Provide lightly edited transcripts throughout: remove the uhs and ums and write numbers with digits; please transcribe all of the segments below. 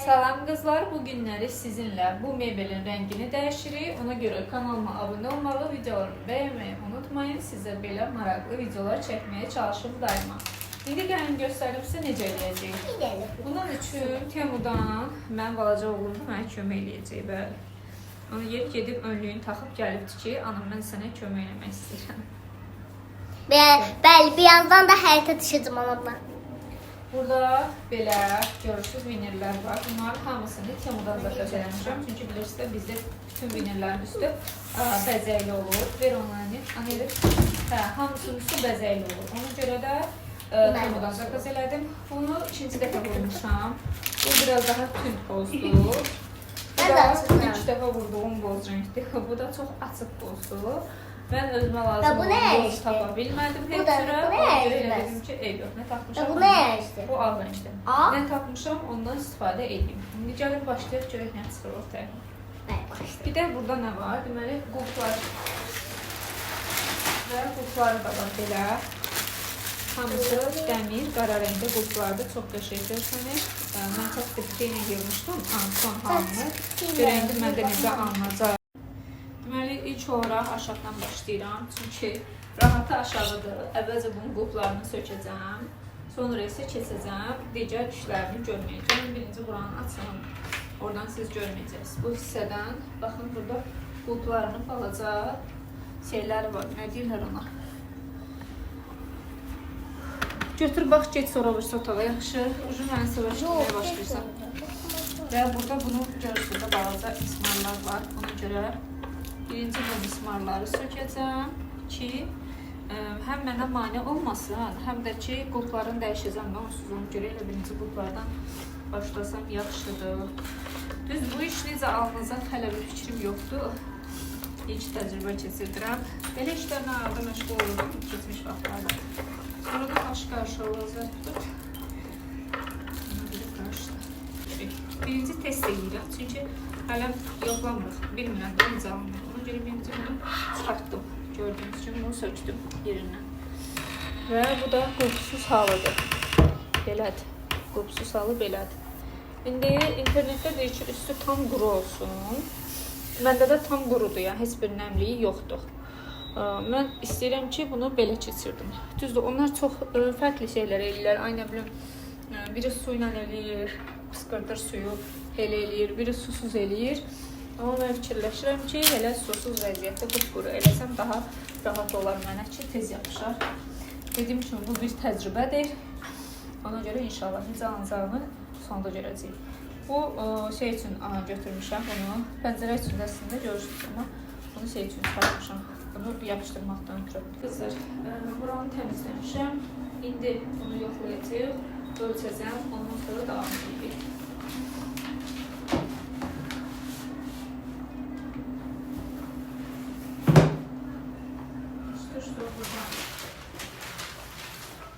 Salam qızlar, bu günləri sizinlə bu mebelin rəngini dəyişirik. Ona görə kanalıma abunə olmalı, videolarımı bəyənməyi unutmayın. Sizə belə maraqlı videolar çəkməyə çalışım daima. İndi gəlin göstərim sizə necə eləyəcəyik. Bunun üçün Temudan mən balaca oğlum mənə kömək eləyəcək. Bəli. Ona gedib önlüyünü taxıb gəlibdi ki, anam mən sənə kömək eləmək istəyirəm. Bəli, bir yandan da həyata düşəcəm onunla. Burada belə görürsünüz vinirlər var. Bunların hamısını Temudan zakaz eləmişəm. Çünki bilirsiniz bizdə bütün vinirlərin üstü bəzəkli olur. Ver onları. Hamısının üstü bəzəkli olur. Ona görə də Temudan zakaz elədim. Bunu ikinci dəfə vurmuşam. Bu biraz daha tünd bozdur. Bu da 3 dəfə vurduğum boz rəngdir. Bu da çox açıq bozdur. Mən özümə lazım olan boz tapa bilmədim heç cürə. Ona görə elədim ki, yox, nə tapmışam? Bu nə rəngdir? Bu ağ rəngdir. Nə tapmışam, ondan istifadə edeyim. İndi gəlin başlayaq, görək nə çıxır ortaya. Bir də burada nə var? Deməli, qulplar və qulpları da var belə. Hamısı dəmir, qara rəngdə qulplardır. Çox qəşəng görsənir. Mən çox diqqətlə görmüşdüm. Son halını. Görək indi məndə necə alınacaq. Deməli, ilk olaraq aşağıdan başlayıram. Çünki rahatı aşağıdır. Əvvəlcə bunun qulplarını sökəcəm. Sonra isə keçəcəm. Digər işlərini görməyəcəm. Birinci buranın açılım. Oradan siz görməyəcəksiniz. Bu hissədən, baxın burada qulplarının balaca şeyləri var. Nə deyirlər ona? Götür, bax, get sonra vursa otağa. Yaxşı. Ucu mənə savaşdırmaya başlayırsan. Və burada bunu görürsünüz də balaca ismarlar var. Ona görə birinci bu mismarları sökəcəm ki, həm mənə mane olmasın, həm də ki, qulplarını dəyişəcəm. Mən onsuz onu görə elə birinci qulplardan başlasam yaxşıdır. Düz bu iş necə alınacaq hələ bir fikrim yoxdur. İlk təcrübə keçirdirəm. Belə işlərlə arada məşğul olurum keçmiş vaxtlarda. Sonra da qarşı olacaqdır. Birinci test edirəm, çünki hələ yoxlamırıq, bilmirəm də necə alınır. Ona görə birinci bunu çıxartdım. Gördüyünüz kimi bunu söktüm yerindən. Və bu da qulpsuz halıdır. Belədir. Qulpsuz halı belədir. İndi internetdə deyir ki, üstü tam quru olsun. Məndə də tam qurudur, yəni heç bir nəmliyi yoxdur. Mən istəyirəm ki, bunu belə keçirdim. Düzdür, onlar çox fərqli şeylər eləyirlər. Aynı bilim, biri su ilə eləyir, pıskırdır suyu elə eləyir, biri susuz eləyir. Amma mən fikirləşirəm ki, elə susuz vəziyyətdə qupquru eləsəm daha rahat olar mənə ki, tez yapışar. Dediyim kimi, bu bir təcrübədir. Ona görə inşallah necə alınacağını sonda görəcəyik. Bu şey üçün götürmüşəm bunu. Pəncərə üçün də əslində görürsünüz, amma bunu şey üçün çıxartmışam. Bunu yapışdırmaqdan ötürü. Qızlar, buranı təmizləmişəm. İndi bunu yoxlayacaq, ölçəcəm, ondan sonra davam edəcək.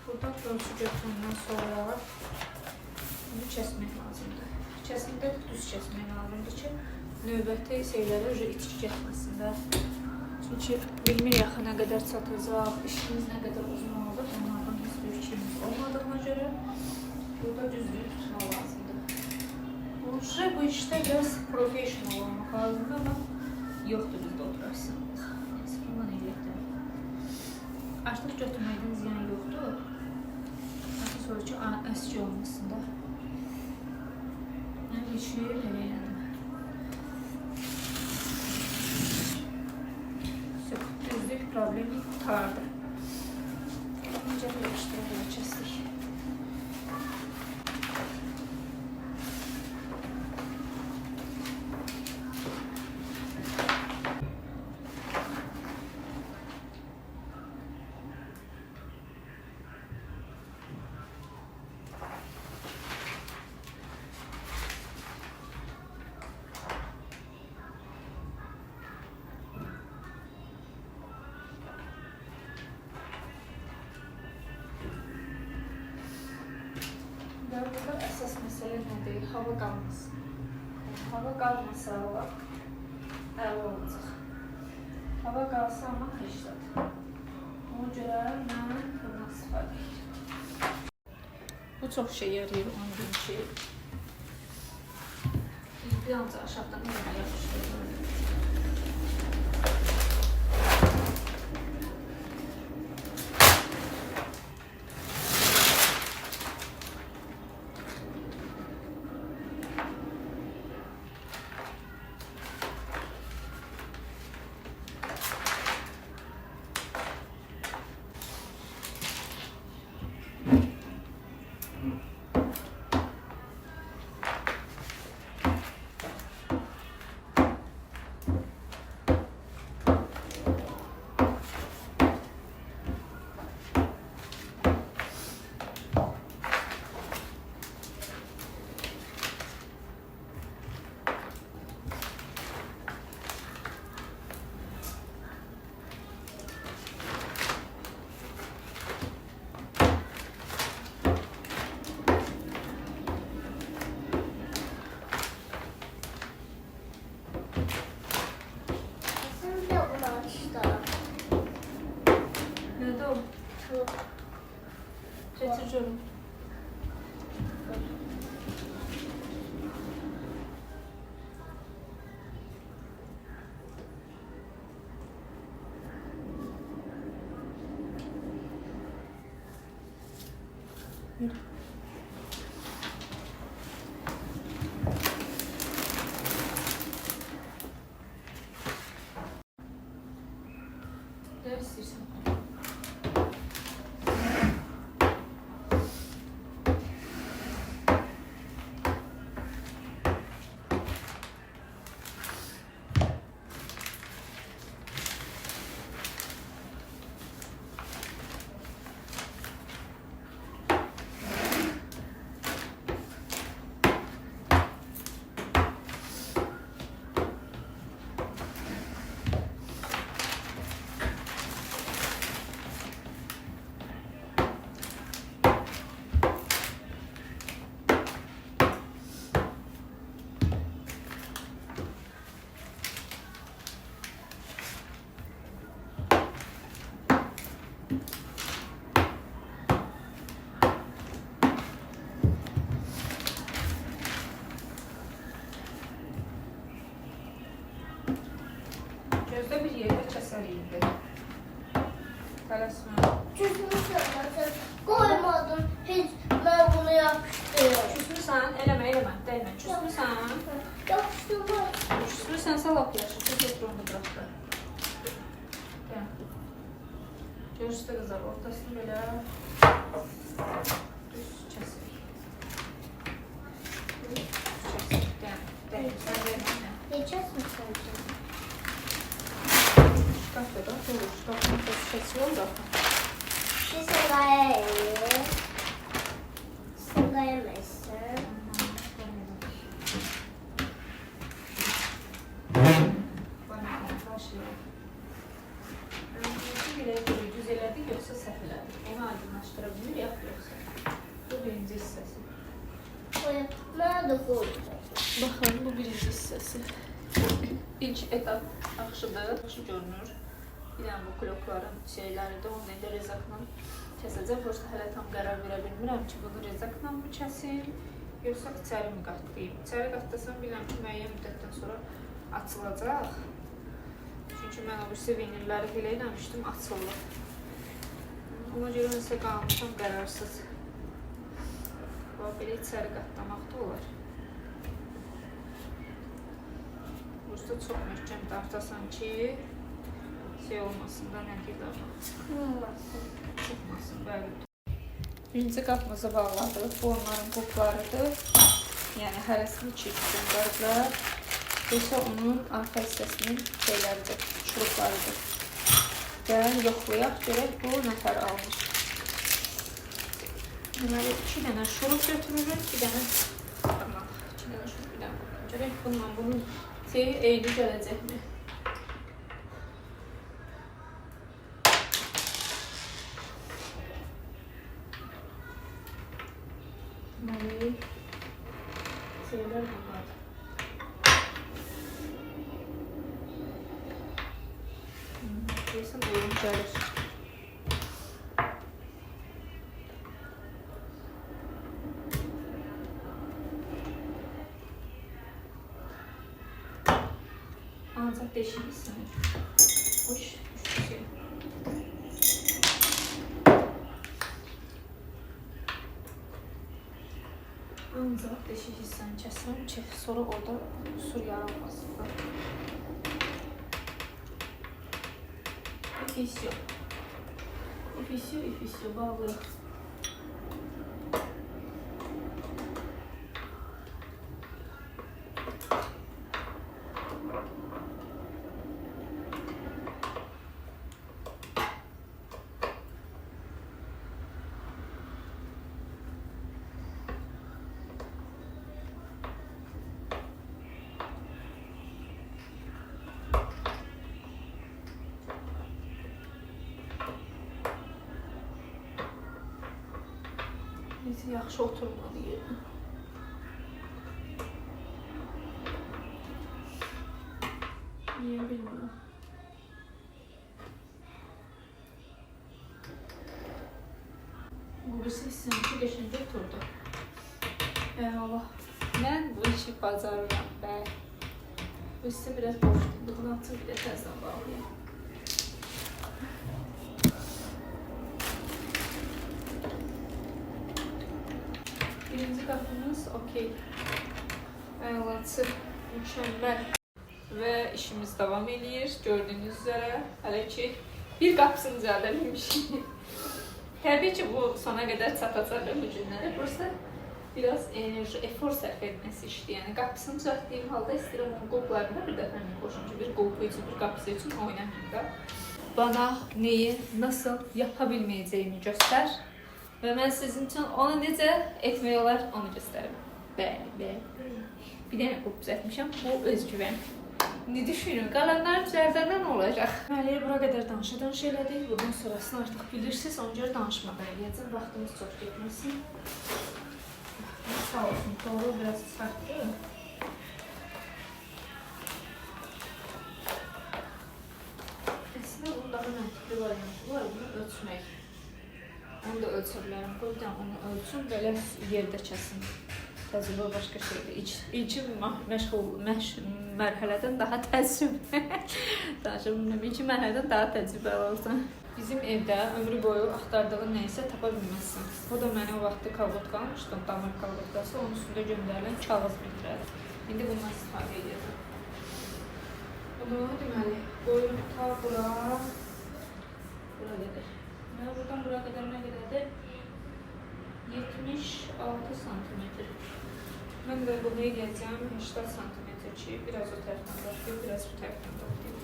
Burada ölçü götürümdən sonra bunu kəsmək lazımdır. Kəsməkdə düz kəsmək lazımdır ki, növbəti şeylərə içki getməsin də. Çünki bilmir yaxı nə qədər çatacaq, işimiz nə qədər uzun olacaq, onlardan heç bir fikrimiz olmadığına görə burada düzlüyü tutmaq lazımdır. Bu işdə biraz professional olmaq lazımdır, amma yoxdur bizdə oturarsan. Neyse, bundan eləyəkdir. Artıq götürməkdən ziyan yoxdur. Artıq sonra ki, əski olmasın da. Mən işi belə elədim. Düzlük problemi qutardı. Necə birləşdirə kəsdik. Burada əsas məsələ nədir? Hava qalmasın. Hava qalmasa əla olacaq. Hava qalsa amma xəşlədir. Ona görə mən bundan istifadə edirəm. Bu çox şey yarayır, onu deyim ki, Bir ancaq aşağıdan da yapışdırdım. Şimdi de bunu açtı. Nerede o? Şu. Getiriyorum. Ne istiyorsun? Gözde bir yerde keseriydi. Tələsmə. Çözmüşsün. Koymadın. Hiç ben bunu yapıştırıyorum. Küsmüsən, eləmə, dəymə. Küsmüsən. Yapıştırma. Küsmüsənsə lap yaxşı. Götür onu bıraxdı. Gəl. Görüşdə qızlar, ortasını belə düz kəsir. Düz kəsir. Gəl. Sən vermə. Geçeceğiz mi sence? Şkafda da olur. Şkafın da kəsiyor da. Bir sırayayım. Sırayamazsın. Düz elədik, yoxsa səhv elədik. Onu aydınlaşdıra bilir, yoxsa. Bu birinci hissəsi. Koyup nerede koydun? Baxın, bu birinci hissəsi. İlk etap yaxşıdır, yaxşı görünür. Bir dənə bu klokların şeyləridir, onu indi rezakla kəsəcəm. Prosta hələ tam qərar verə bilmirəm ki, bunu rezakla mı kəsil, yoxsa içəri mi qatlayayım. İçəri qatlasam biləm ki, müəyyən müddətdən sonra açılacaq. Çünki mən o birisi vinilləri belə eləmişdim, açılır. Ona görə nəsə qalmışam qərarsız. Belə içəri qatlamaq da olar. Prosta çox möhkəm dartasan ki, şey olmasın da, nə deyirlər? Kırılmasın. Çıxmasın, bəli. Birinci qapımızı bağladıq. Bu onların qoplarıdır. Yəni hərəsini çirkdən qarıqlar. Bu isə onun arxa hissəsinin şeyləridir, şuruplarıdır. Gəlin yoxlayaq, görək bu nətər almış. Deməli, 2 dənə şurup götürürük, 2 dənə tamam, 2 dənə şurup, bir dənə baxın. Görək bununla bunun şeyi eyni gələcəkmi? Deməli, şeylər bunlar. Deyəsən uyum gəlir. ancaq deşiksən. Hoş, düşür. Ancaq deşik hissəni kəsirəm ki, sonra orada sur yaranmasın. İfisyo, bağlayıq. Bizi yaxşı oturmadı yerinə. Niyə bilmirəm. Bu birisi hissənki qəşəngə oturdu. Allah. Mən bu işi bacarıram. Bəli. Bu hissə biraz boşdur. Bunu atır bir də təzdən bağlayayım. Birinci qapımız okey. Əlaçı, mükəmməl. Və işimiz davam edir. Gördüyünüz üzrə hələ ki bir qapısını düzəldə bilmişik. Təbii ki bu sona qədər çatacaq bu günlərə. Burası biraz enerji, efor sərf etməsi işdir. Yəni qapısını düzəltdiyim halda istəyirəm onun qollarına bir dəfə qoşum ki, bir qolpu üçün, bir qapısı üçün oynamayım da. Bana neyi, nasıl yapa bilməyəcəyimi göstər. Və mən sizin üçün onu necə etmək olar, onu göstərim. Bəli. Bir dənə qolp düzəltmişəm, bu özgüvən. Ne düşünün, qalanlar üzərdən nə olacaq? Deməli, bura qədər danış elədik. Bundan sonrasını artıq bilirsiniz, ona görə danışmadan eləyəcəm. Vaxtımız çox getməsin. Sağ olsun, doğru biraz çıxartdı. Əslində, bunun daha məntiqli variantı var, bunu ölçmək. Onu da ölçə bilərəm. Qoyacam, onu ölçüm, belə yerdə kəsin. Təcrübə başqa şeydir. İlkin mərhələdən daha təcrübə. İlkin mərhələdən daha təcrübəli olsun. Bizim evdə ömrü boyu axtardığın nəysə tapa bilməzsən. Bu da mənə o vaxtı kalbotka almışdım, damar kalbotkası. Onun üstündə göndərilən kağız bildirər. İndi bundan istifadə edirəm. Bunu deməli, qoyurum ta bura. Bura gedir. Buradan buraya kadar ne kadardır? 76 santimetre. Ben de bunu eləyəcəm 80 santimetre ki, biraz o tərəfdən başlayıb, biraz bu tərəfdən başlayıb.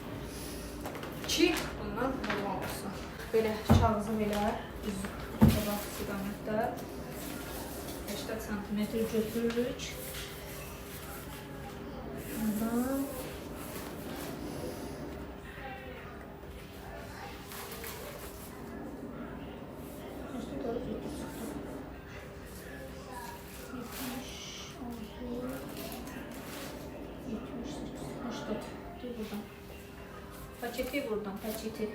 Ki, bundan normal olsun. Belə kağızım elə qabaq istiqamətdə 80 santimetre götürürük. Bundan paçeti buradan, paçeti.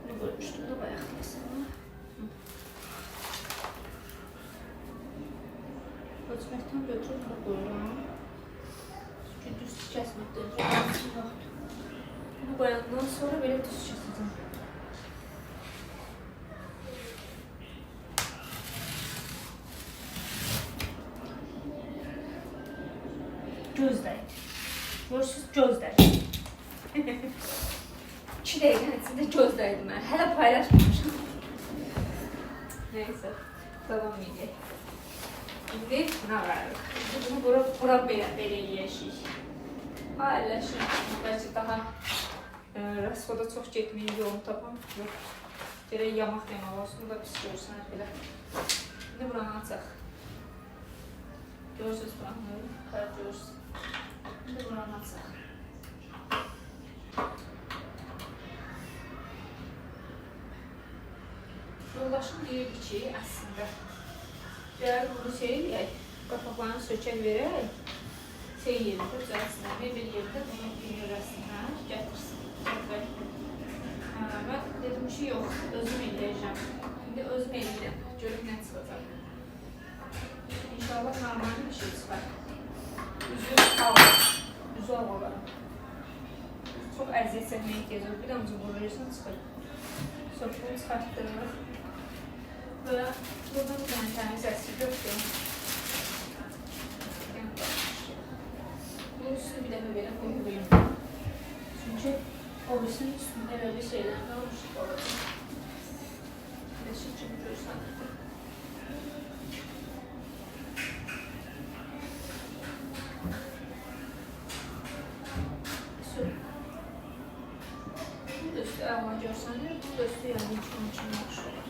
Bunu koymuştum da bayağı mesela. Ölçməkdən götürüb bunu koyuram. Çünki düz kəsməkdən sonra bunu koyandan sonra belə düz kəsəcəm. Gözləyin. Görürsünüz, gözləyin. 2 dəqiqənin içində gözdəydim mən. Hələ paylaşmamışam. Neyse, davam edək. İndi buna varıq. Bunu bura belə eləyəcəyik. Əlləşin. Bəlkə daha rasvoda çox getməyin yolunu tapam. Yox. Gerək yamaq demək olsun. Bu da pis görürsən belə. İndi buranı açaq. Görürsünüz buranı. Hələ görürsünüz. İndi buranı açaq. Yoldaşım deyirdi ki, əslində gəlir bunu eləyək, qapaqlarını sökək verək, yerində, düzəlsinə, bir yerdə bunu yürəsinə gətirək. Mən dedim ki, yox, özüm eləyəcəm. İndi özüm eləyirəm, görüm nə çıxacaq. İnşallah normal bir şey çıxar. Üzü alaram. əziyyət çəkməyə ehtiyac yox. Bir damcı vurursan çıxır. Soğuğunu çıxartdıq. Və buradan bir dənə təmiz əski götürüm. Bunun üstünü bir dəfə belə qoyuyorum. Çünki o birisinin üstündə elə bir şeylər qalmışıq olacaq. Beşik kimi görsən. Bu da üstü əla görsənir. Bu da üstü yəni üçün yaxşı olur.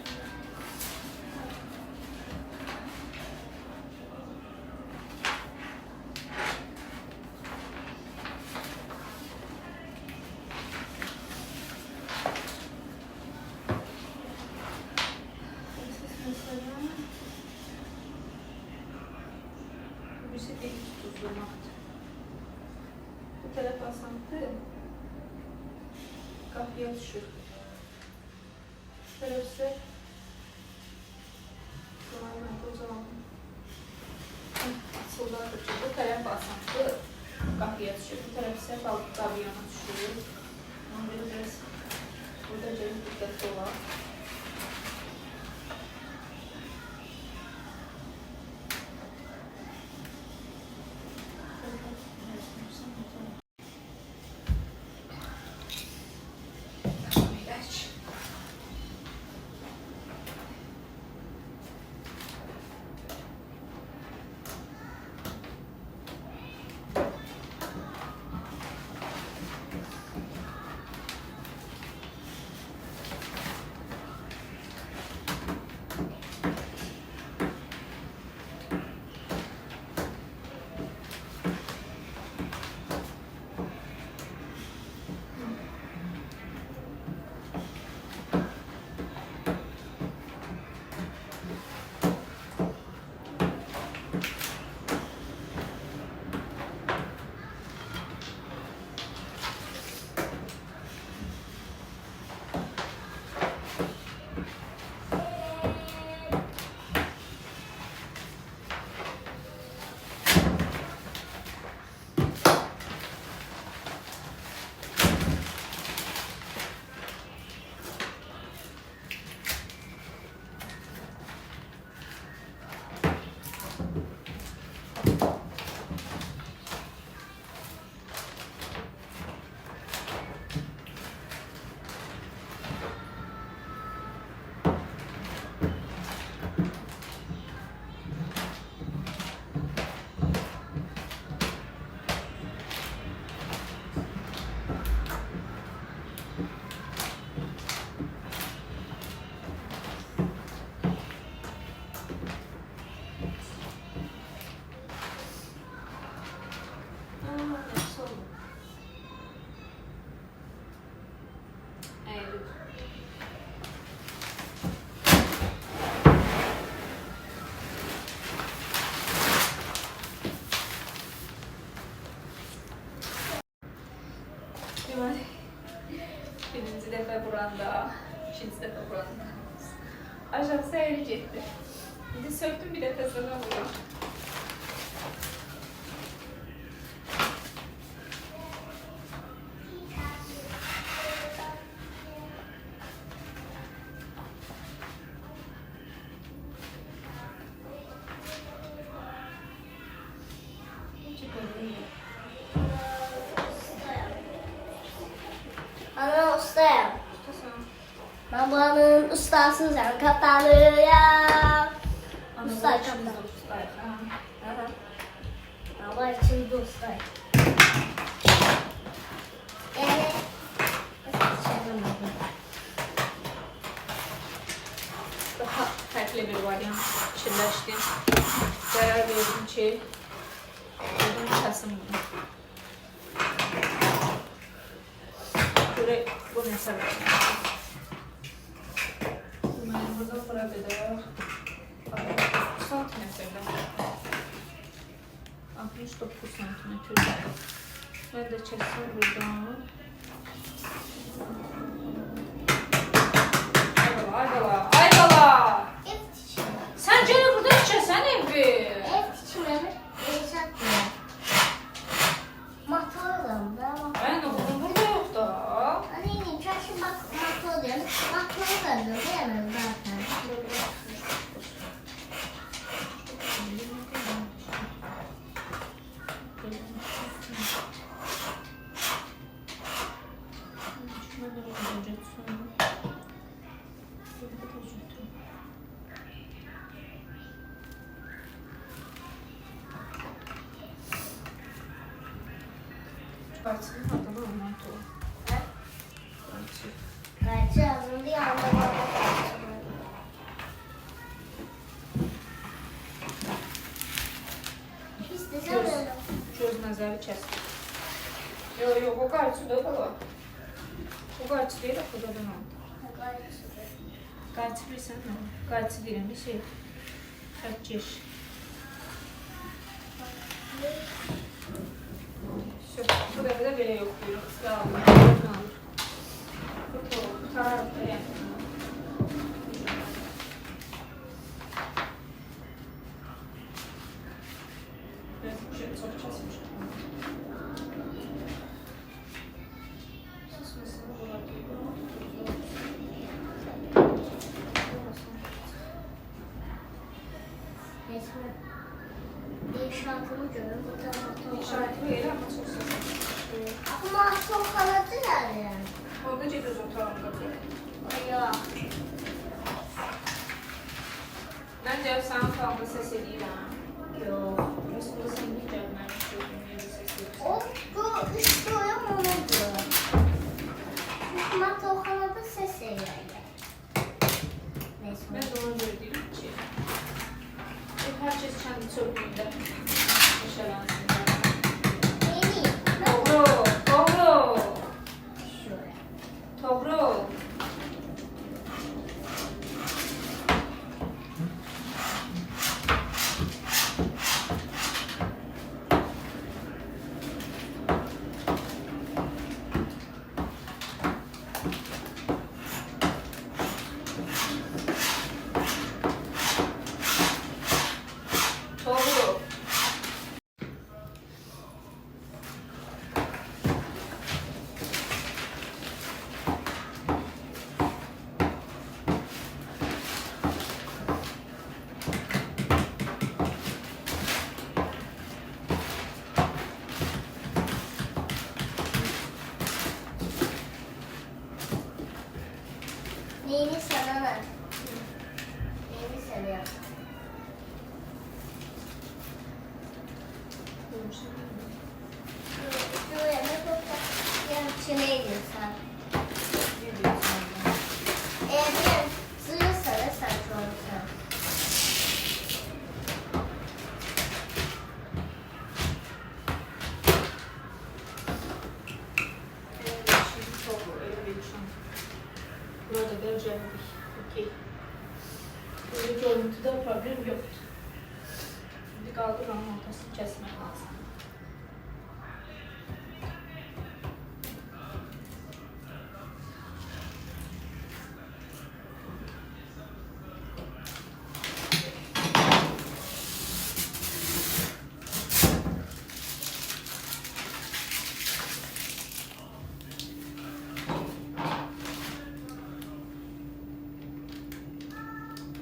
Bir şey değil, tuzlamaktır. Bu taraf asantı kapıya düşür. Bu taraf ise bu taraf asantı kapıya düşür. Bu taraf ise pavyona düşür. Onu biraz burada canım dikkatli olan. Birinci dəfə buranda, ikinci dəfə buranda. Ajansa əli getdi. İndi söktüm bir dəfə sonra vururum. Ana ustayım. Ben buranın ustası, sen kaptanıyım. Usta kaptan. Ama içinde ustayım. Daha fərqli bir variant fikirləşdim. Qərar verdim ki, buradan kəsim bunu. Görək bu nə səbəbdir. Mən buradan bura qədər 60 santimetrdə 69 santimetrdə. Mən də kəsəm buradan. Ay bala, ay bala! Sən gələ burada içəsən evi. Ev içməni yaşatmıyor. Mataram da. Mən oğlum burada yox da. Qayçının adını ondan tuğ. Ha? Qayçı. Qayçı yazıldı yanında. İstesem Göz, öyle. göz nəzəri kəsdir. Yox, o qayçıdır baba. O qayçı deyil, xudadan aldı. Qayçıdır. Qayçı bilirsən nə? Qayçı deyirəm, şey. Xətkeş. Bu dəfə də belə yoxlayırıq. Sağ olun. Qutararıq da yəni. Biraz bir şey çox kəsmiş. Sısmasını bırakıyorum. Resmen. İnşaatını görün. İşareti verir ama çok sesli. Ama çok kanadı yani. Orada göz otağında dur. Yok. Məncə sənin otağında ses edirəm. Yok. Aslında sən bir gəlmək istiyorsun, yeri ses edirsən. O bu üstü oyun onudur. Çünkü o kanadı ses yani. Neyse. Mən də ona görə deyirəm ki, hər kəs kəndi çöplüyündə yaşalansın. Yeni. Doğru, doğru, Şöyle. doğru. Doğru. Neyini sana ver? Neyini sana yap? Şuraya ne topla? Yani çileği sen. Ne diyorsun? Eğer bir zırh sarı saç olursa. Şimdi çok öyle bir şey. Burada göreceğiz. Okey. Böyle görüntüde problem yoktu. Şimdi kaldı buranın ortasını kesmek lazım.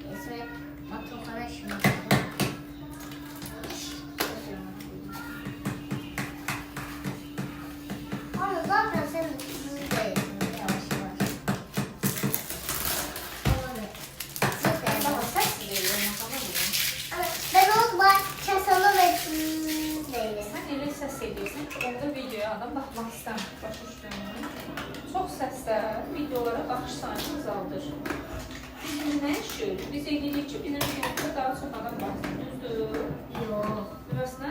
Neyse. Atıl sana şimdi. Ama zaten sen hızlı değilsin. Yavaş yavaş. Olmadı. Zıt Ama değilim. ses veriyor, tamam mı? Ama ben o var kesalı ve hızlı değilim. Sen elə səs edirsən ki, orada videoya adam baxmaq istəmir, başa düşdüyünü. Çox səslər videolara baxış sayını azaldır. Biz nə işiyoruz? Biz eləyirik ki, bizim videomuzda daha çox adam baxsın, düzdür? Yok. Biraz nə?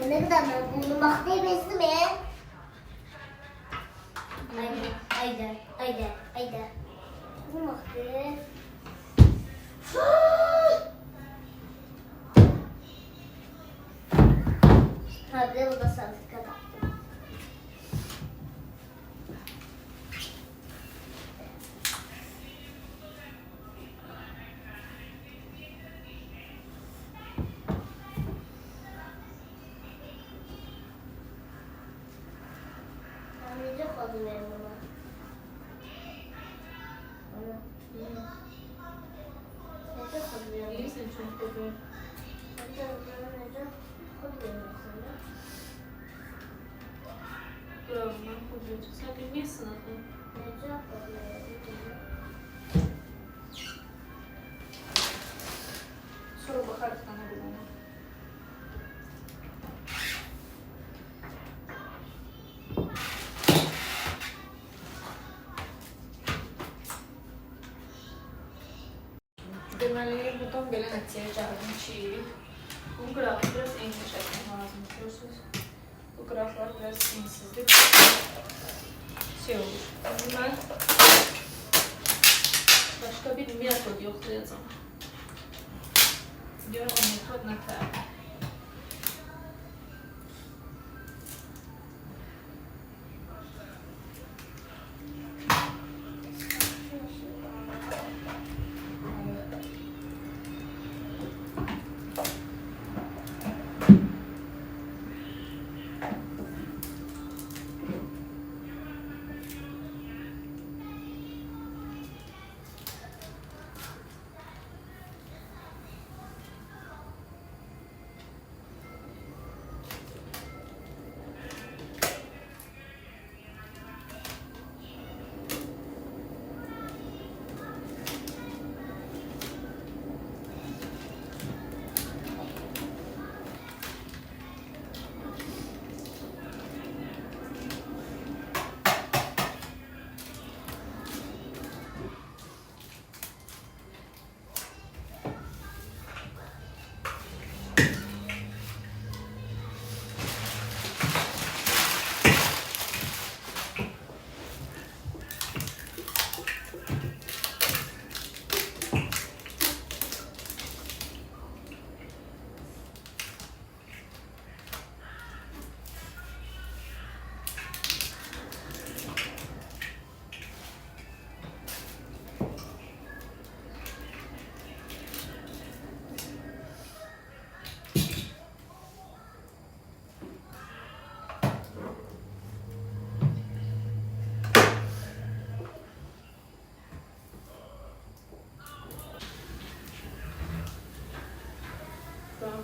Ne kadar ben bunu mahneye bezdim ya. Haydi, haydi, haydi. Bu mahneye. Hadi bu da sandık kadar. Anlayacak oldum benim buna. Anlayacak oldum benim. Deyirsən çünki bu Buranın hocası. Sen bilmiyorsun adı. Sonra bakarız sana bulana. Deməli, buradan belə nəticəyə gəldim ki, bu qrafı biraz enli çəkmək lazım. Görürsünüz, bu qraflar biraz ensizdir. Şey olur. Mən başqa bir metod yoxlayacağım. Diyorum o metod nətər?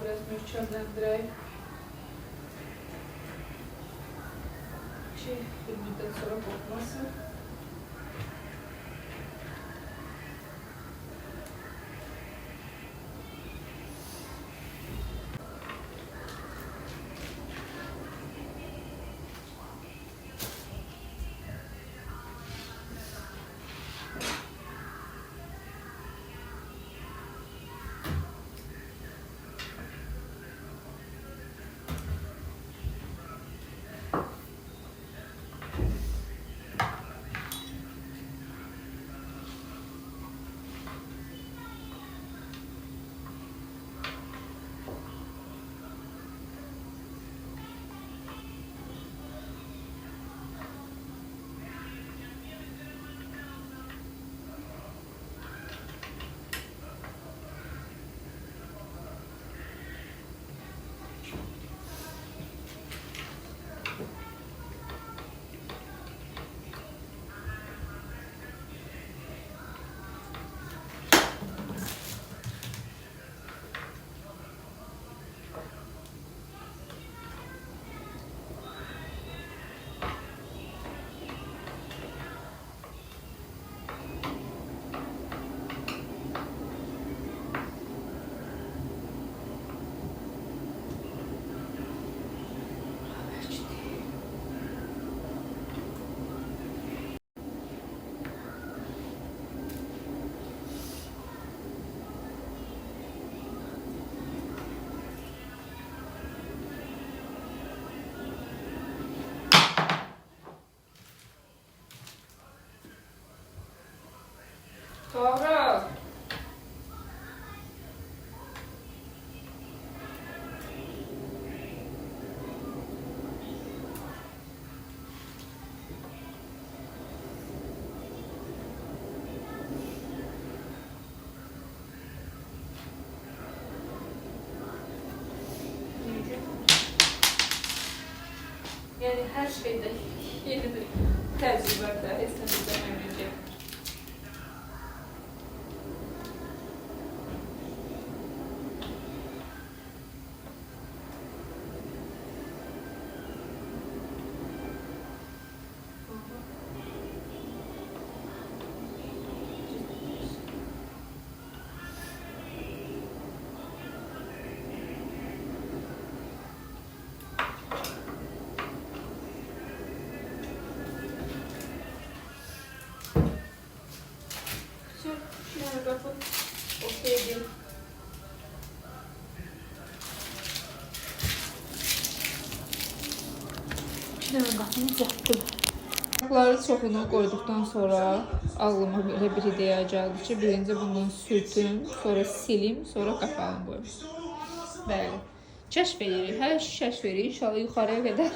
Biraz möhkəmləndirək ki, bir müddət sonra qorxmasın. Doğru. Yani her şeyde yeni bir tecrübe de esnemizden önceki. Sonra qapını düzəltdim. Bunları çoxunu qoyduqdan sonra ağlıma belə bir ideya gəldi ki, birinci bundan sürtüm, sonra silim, sonra qapağını qoyum. Bəli. Kəşf edirik. Hələ ki kəşf edirik. İnşallah yuxarıya qədər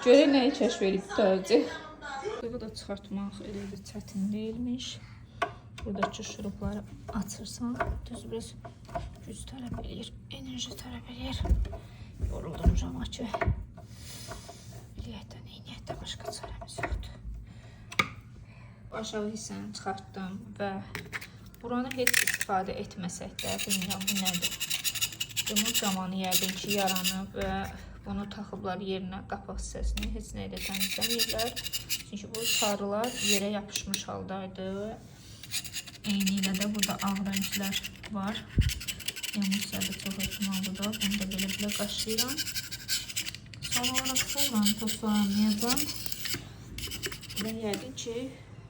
görək nəyi kəşf edib tutacaq. Bu da çıxartmaq elə də çətin deyilmiş. Buradakı şurupları açırsan, düz biraz güc tələb edir, enerji tələb edir. Yoruldum camaçı. Biliyətdən, eyniyyətdə başqa çarəmiz yoxdur. Aşağı hissəni çıxartdım və buranı heç istifadə etməsək də, bilmirəm bu nədir. Yumur zamanı yəqin ki yaranıb və bunu taxıblar yerinə qapaq hissəsini heç nə ilə təmizləməyirlər. Çünki bu sarılar yerə yapışmış haldaydı. Eyni ilə də burada ağ rənglər var. Emulsiyada çox ehtimallıdır. Bunu da belə qaşıyıram. Son olaraq soğuranı tozlamayacağım. Və yəqin ki,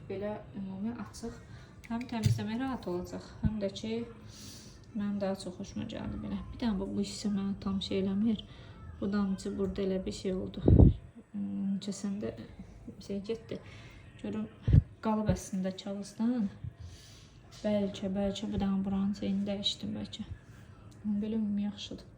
belə ümumi açıq. Həm təmizləmək rahat olacaq, həm də ki, mənim daha çox xoşuma gəldi belə. Bir dənə bu hissə mənə tam şey eləmir. Bu damcı burada elə bir şey oldu. Necəsində bir şey getdi. Görüm, qalıb əslində kağızdan. Bəlkə bu dənə buranın şeyini dəyişdim bəlkə. Belə ümumi yaxşıdır.